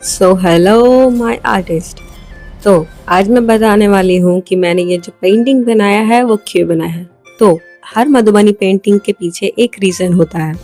So hello my artist. तो आज मैं बताने वाली हूँ कि मैंने ये जो पेंटिंग बनाया है वो क्यों बनाया है। तो हर मधुबनी पेंटिंग के पीछे एक रीज़न होता है।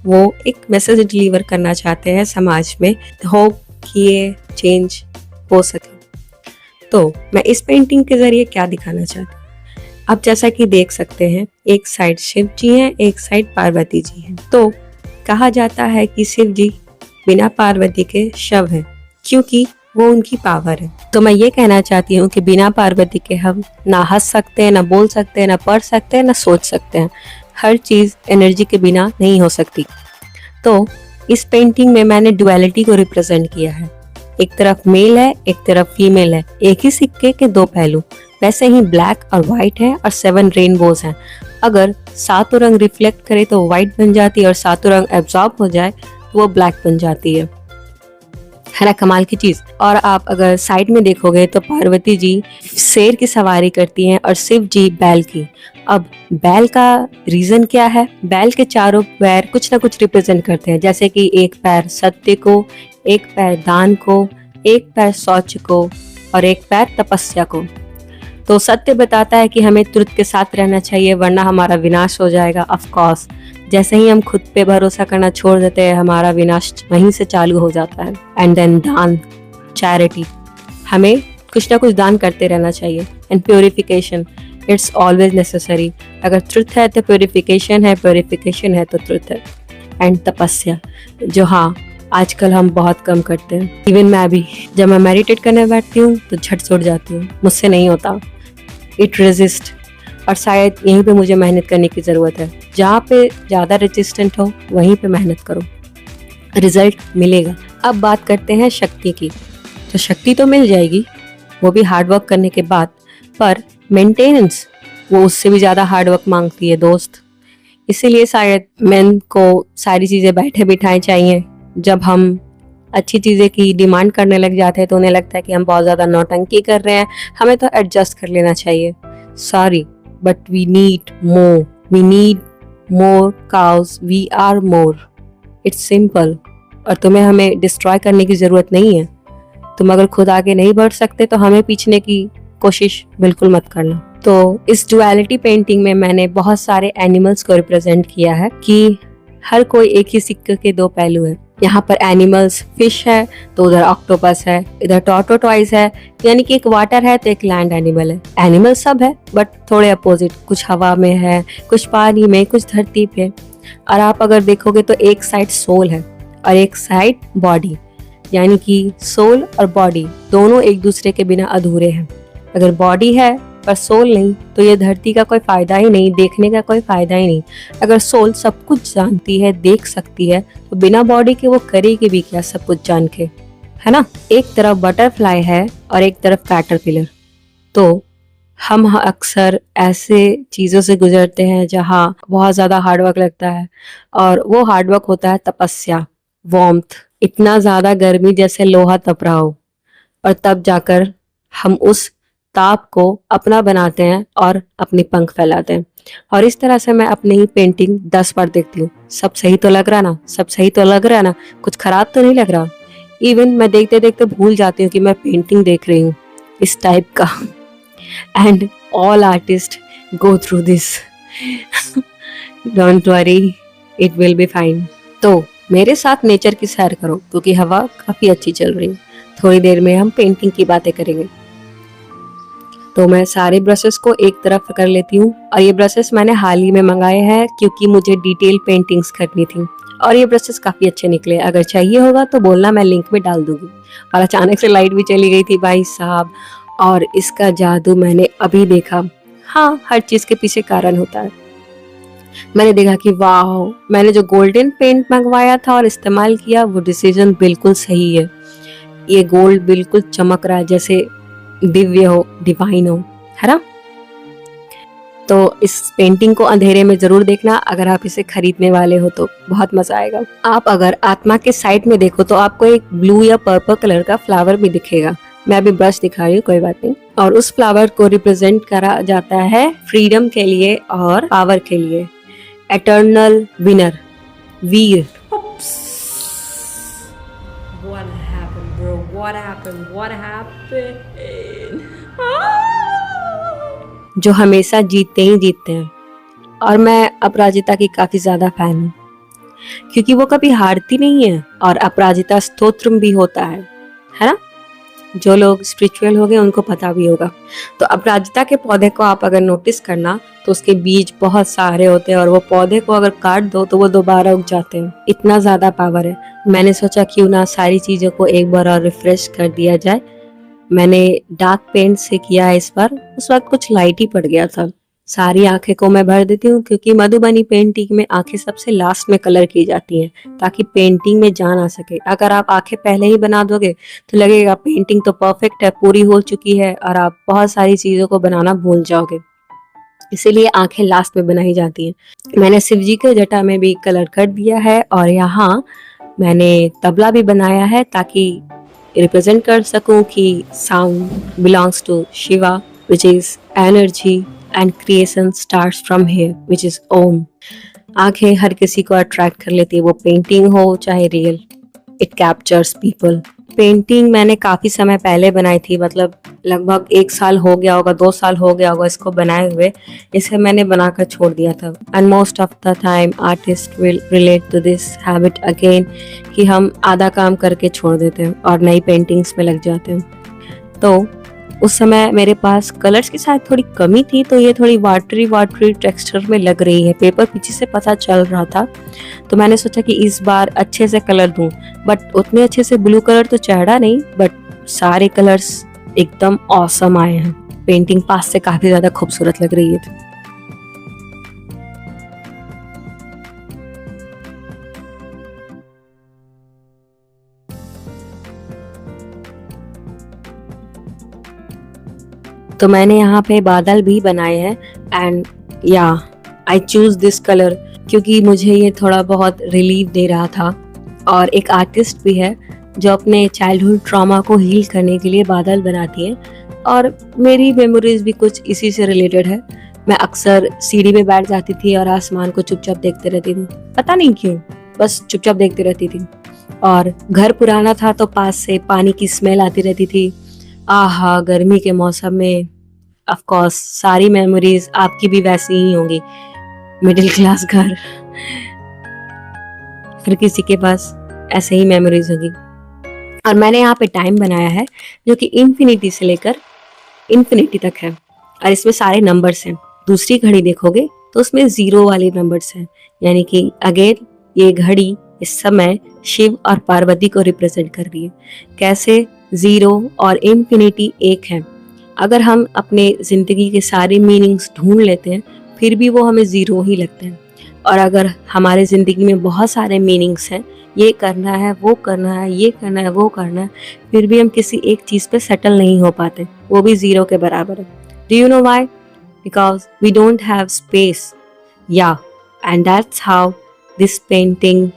वो एक मैसेज डिलीवर करना चाहते हैं समाज में, होप कि ये चेंज हो सके। तो मैं इस पेंटिंग के ज़रिए क्या दिखाना चाहती हूँ, आप जैसा कि देख सकते हैं, एक साइड शिव जी हैं, एक साइड पार्वती जी हैं। तो कहा जाता है कि शिव जी बिना पार्वती के शव है, क्योंकि वो उनकी पावर है। तो मैं ये कहना चाहती हूँ कि बिना पार्वती के हम ना हंस सकते हैं, ना बोल सकते हैं, ना पढ़ सकते हैं, ना सोच सकते हैं। हर चीज़ एनर्जी के बिना नहीं हो सकती। तो इस पेंटिंग में मैंने डुअलिटी को रिप्रेजेंट किया है। एक तरफ मेल है, एक तरफ फीमेल है, एक ही सिक्के के दो पहलू। वैसे ही ब्लैक और व्हाइट है और 7 रेनबोज हैं। अगर सातों रंग रिफ्लेक्ट करे तो व्हाइट बन जाती है, और सातों रंग एब्जॉर्ब हो जाए तो वो ब्लैक बन जाती है ना कमाल की चीज। और आप अगर साइड में देखोगे तो पार्वती जी शेर की सवारी करती हैं और शिव जी बैल की। अब बैल का रीजन क्या है? बैल के चारों पैर कुछ ना कुछ रिप्रेजेंट करते हैं, जैसे कि एक पैर सत्य को, एक पैर दान को, एक पैर शौच को, और एक पैर तपस्या को। तो सत्य बताता है कि हमें ट्रुथ के साथ रहना चाहिए, वरना हमारा विनाश हो जाएगा। ऑफ कोर्स जैसे ही हम खुद पे भरोसा करना छोड़ देते हैं, हमारा विनाश वहीं से चालू हो जाता है। एंड देन दान, चैरिटी, हमें कुछ ना कुछ दान करते रहना चाहिए। And purification, it's always necessary. अगर ट्रुथ है तो प्योरिफिकेशन है, प्योरिफिकेशन है तो ट्रुथ है। एंड तपस्या, जो हाँ आजकल हम बहुत कम करते हैं। इवन मैं भी जब मैं मेडिटेट करने बैठती हूँ तो झट से उठ जाती हूँ, मुझसे नहीं होता। इट रेजिस्ट, और शायद यहीं पे मुझे मेहनत करने की ज़रूरत है। जहाँ पे ज़्यादा रेजिस्टेंट हो वहीं पे मेहनत करो, रिजल्ट मिलेगा। अब बात करते हैं शक्ति की। तो शक्ति तो मिल जाएगी, वो भी हार्ड वर्क करने के बाद, पर मेंटेनेंस वो उससे भी ज़्यादा हार्ड वर्क मांगती है दोस्त। इसीलिए शायद मेन को सारी चीज़ें बैठे बिठाए चाहिए। जब हम अच्छी चीज़ें की डिमांड करने लग जाते हैं तो उन्हें लगता है कि हम बहुत ज़्यादा नौटंकी कर रहे हैं, हमें तो एडजस्ट कर लेना चाहिए। Sorry, but we need more, we need more cows, we are more. It's simple. और तुम्हें हमें डिस्ट्रॉय करने की ज़रूरत नहीं है। तुम अगर खुद आगे नहीं बढ़ सकते तो हमें पीछने की कोशिश बिल्कुल मत करना। तो इस डुअलिटी पेंटिंग में मैंने बहुत सारे एनिमल्स को रिप्रेजेंट किया है कि हर कोई एक ही सिक्के के दो पहलू है। यहाँ पर एनिमल्स फिश है तो उधर ऑक्टोपस है, इधर टॉर्टोटॉइस है, यानी कि एक वाटर है तो एक लैंड एनिमल है। एनिमल सब है बट थोड़े अपोजिट, कुछ हवा में है, कुछ पानी में, कुछ धरती पे। और आप अगर देखोगे तो एक साइड सोल है और एक साइड बॉडी, यानी कि सोल और बॉडी दोनों एक दूसरे के बिना अधूरे हैं। अगर बॉडी है पर सोल नहीं तो ये धरती का कोई फायदा ही नहीं, देखने का कोई फायदा ही नहीं। अगर सोल सब कुछ जानती है, देख सकती है, तो बिना बॉडी के वो करेगी भी क्या सब कुछ जान के, है ना। एक तरफ बटरफ्लाई है और एक तरफ कैटरपिलर। तो हम अक्सर ऐसे चीजों से गुजरते हैं जहाँ बहुत ज्यादा हार्डवर्क लगता है, और वो हार्डवर्क होता है तपस्या, वार्मथ। इतना ज्यादा गर्मी जैसे लोहा तप रहा हो, और तब जाकर हम उस ताप को अपना बनाते हैं और अपनी पंख फैलाते हैं। और इस तरह से मैं अपनी ही पेंटिंग 10 बार देखती हूँ। सब सही तो लग रहा ना, सब सही तो लग रहा ना, कुछ खराब तो नहीं लग रहा। इवन मैं देखते देखते भूल जाती हूँ कि मैं पेंटिंग देख रही हूँ, इस टाइप का। And all artist go through this, don't worry, it will be fine. तो मेरे साथ नेचर की सैर करो, क्योंकि हवा काफी अच्छी चल रही है। थोड़ी देर में हम पेंटिंग की बातें करेंगे। तो मैं सारे ब्रशेस को एक तरफ कर लेती हूँ, और ये ब्रशेस मैंने हाल ही में मंगाए हैं क्योंकि मुझे डिटेल पेंटिंग्स करनी थी, और ये ब्रशेस काफी अच्छे निकले। अगर चाहिए होगा तो बोलना, मैं लिंक में डाल दूंगी। और अचानक से लाइट भी चली गई थी भाई साहब, और इसका जादू मैंने अभी देखा। हाँ, हर चीज के पीछे कारण होता है। मैंने देखा कि वाह, मैंने जो गोल्डन पेंट मंगवाया था और इस्तेमाल किया, वो डिसीजन बिल्कुल सही है। ये गोल्ड बिल्कुल चमक रहा है जैसे दिव्य हो, डिवाइन हो, है ना। तो इस पेंटिंग को अंधेरे में जरूर देखना। अगर आप इसे खरीदने वाले हो तो बहुत मजा आएगा। आप अगर आत्मा के साइड में देखो तो आपको एक ब्लू या पर्पल कलर का फ्लावर भी दिखेगा। मैं अभी ब्रश दिखा रही हूँ, कोई बात नहीं। और उस फ्लावर को रिप्रेजेंट करा जाता है फ्रीडम के लिए और पावर के लिए। Eternal winner, Veer. What happened? happened, bro? What happened? What happened? Ah! जो हमेशा जीतते ही जीतते हैं, और मैं अपराजिता की काफी ज्यादा फैन हूँ, क्योंकि वो कभी हारती नहीं है और अपराजिता स्तोत्रम भी होता है ना? जो लोग स्पिरिचुअल हो गए उनको पता भी होगा। तो अपराजिता के पौधे को आप अगर नोटिस करना तो उसके बीज बहुत सारे होते हैं, और वो पौधे को अगर काट दो तो वो दोबारा उग जाते हैं। इतना ज्यादा पावर है। मैंने सोचा क्यों ना सारी चीजों को एक बार और रिफ्रेश कर दिया जाए। मैंने डार्क पेंट से किया है इस बार, उस वक्त कुछ लाइट ही पड़ गया था। सारी आंखें को मैं भर देती हूँ, क्योंकि मधुबनी पेंटिंग में आंखें सबसे लास्ट में कलर की जाती हैं, ताकि पेंटिंग में जान आ सके। अगर आप आंखें पहले ही बना दोगे तो लगेगा पेंटिंग तो परफेक्ट है, पूरी हो चुकी है, और आप बहुत सारी चीजों को बनाना भूल जाओगे। इसीलिए आंखें लास्ट में बनाई जाती हैं। मैंने शिव जी के जटा में भी कलर कर दिया है, और यहाँ मैंने तबला भी बनाया है ताकि रिप्रेजेंट कर सकूं कि sound belongs to Shiva, which is energy, and creation starts from here, which is Om. आंखें हर किसी को अट्रैक्ट कर लेती है, वो पेंटिंग हो चाहे real, it captures people. Painting मैंने काफी समय पहले बनाई थी, मतलब लगभग 1 साल हो गया होगा, 2 साल हो गया होगा इसको बनाए हुए। इसे मैंने बनाकर छोड़ दिया था, and most of the time artist will relate to this habit again, कि हम आधा काम करके छोड़ देते हैं और नई पेंटिंग्स में लग जाते हैं। तो उस समय मेरे पास कलर्स की शायद थोड़ी कमी थी, तो ये थोड़ी वाटरी टेक्सचर में लग रही है। पेपर पीछे से पता चल रहा था, तो मैंने सोचा कि इस बार अच्छे से कलर दूं। बट उतने अच्छे से ब्लू कलर तो चढ़ा नहीं, बट सारे कलर्स एकदम ऑसम आए हैं। पेंटिंग पास से काफी ज्यादा खूबसूरत लग रही है। तो मैंने यहाँ पे बादल भी बनाए हैं, एंड या आई चूज दिस कलर क्योंकि मुझे ये थोड़ा बहुत रिलीफ दे रहा था। और एक आर्टिस्ट भी है जो अपने चाइल्डहुड ट्रॉमा को हील करने के लिए बादल बनाती है, और मेरी मेमोरीज भी कुछ इसी से रिलेटेड है। मैं अक्सर सीढ़ी पे बैठ जाती थी और आसमान को चुपचाप देखते रहती थी, पता नहीं क्यों, बस चुपचाप देखती रहती थी। और घर पुराना था तो पास से पानी की स्मेल आती रहती थी। आहा, गर्मी के मौसम में ऑफ कोर्स सारी मेमोरीज आपकी भी वैसी ही होंगी। मिडिल क्लास घर, हर किसी के पास ऐसे ही मेमोरीज होगी। और मैंने यहाँ पे टाइम बनाया है जो कि इन्फिनिटी से लेकर इन्फिनिटी तक है, और इसमें सारे नंबर्स हैं। दूसरी घड़ी देखोगे तो उसमें 0 वाले नंबर्स हैं, यानी कि अगेन ये घड़ी इस समय शिव और पार्वती को रिप्रेजेंट कर रही है। कैसे 0 और इन्फिनिटी एक है। अगर हम अपने जिंदगी के सारे मीनिंग्स ढूंढ लेते हैं, फिर भी वो हमें 0 ही लगते हैं। और अगर हमारे जिंदगी में बहुत सारे मीनिंग्स हैं, ये करना है, वो करना है, ये करना है, वो करना है, फिर भी हम किसी एक चीज पे सेटल नहीं हो पाते, वो भी 0 के बराबर है। Do you know why? Because we don't have space. Yeah and that's how this painting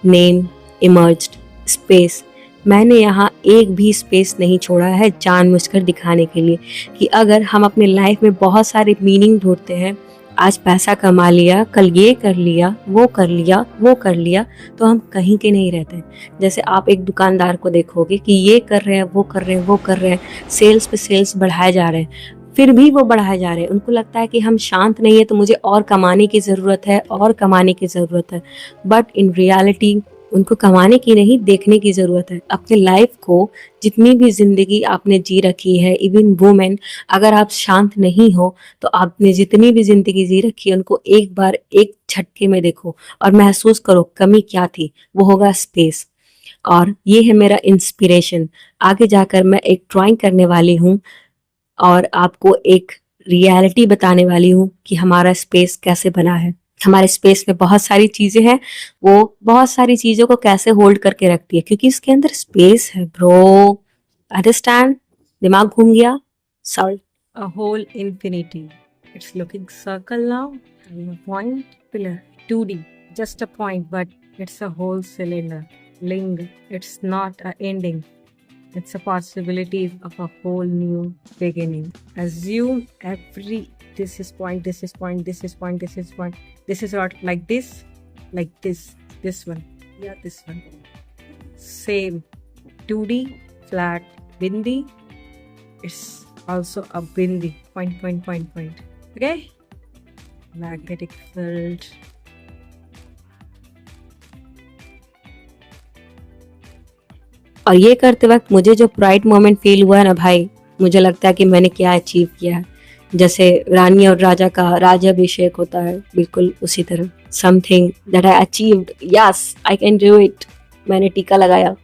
name emerged, space. मैंने यहाँ एक भी स्पेस नहीं छोड़ा है जानबूझकर दिखाने के लिए कि अगर हम अपने लाइफ में बहुत सारे मीनिंग ढूंढते हैं, आज पैसा कमा लिया, कल ये कर लिया, वो कर लिया, वो कर लिया, तो हम कहीं के नहीं रहते। जैसे आप एक दुकानदार को देखोगे कि ये कर रहे हैं, वो कर रहे हैं, वो कर रहे हैं, सेल्स पे सेल्स बढ़ाए जा रहे हैं, फिर भी वो बढ़ाए जा रहे हैं। उनको लगता है कि हम शांत नहीं है, तो मुझे और कमाने की ज़रूरत है, और कमाने की ज़रूरत है। बट इन रियलिटी उनको कमाने की नहीं, देखने की ज़रूरत है। अपने लाइफ को, जितनी भी ज़िंदगी आपने जी रखी है, इवन वुमेन, अगर आप शांत नहीं हो तो आपने जितनी भी ज़िंदगी जी रखी है उनको एक बार एक झटके में देखो और महसूस करो कमी क्या थी। वो होगा स्पेस। और ये है मेरा इंस्पिरेशन। आगे जाकर मैं एक ड्राइंग करने वाली हूँ और आपको एक रियलिटी बताने वाली हूँ कि हमारा स्पेस कैसे बना है। हमारे स्पेस में बहुत सारी चीजें हैं, वो बहुत सारी चीजों को कैसे होल्ड करके रखती है, क्योंकि इसके अंदर स्पेस है ब्रो। अंडरस्टैंड? दिमाग घूम गया? Sorry. A whole infinity, it's looking circle now, point pillar 2D, just a point, but it's a whole cylinder. Ling, it's not a ending. It's a possibility of a whole new beginning. Assume every, this is point, this is point, this is point, this is point, this is not like this one, yeah, this one. Same. 2D flat bindi. It's also a bindi. Point. Okay? Magnetic field. और ये करते वक्त मुझे जो pride moment feel हुआ ना भाई, मुझे लगता है कि मैंने क्या अचीव किया है। जैसे रानी और राजा का राज्याभिषेक होता है, बिल्कुल उसी तरह something that I achieved. Yes, I can do it. मैंने टीका लगाया।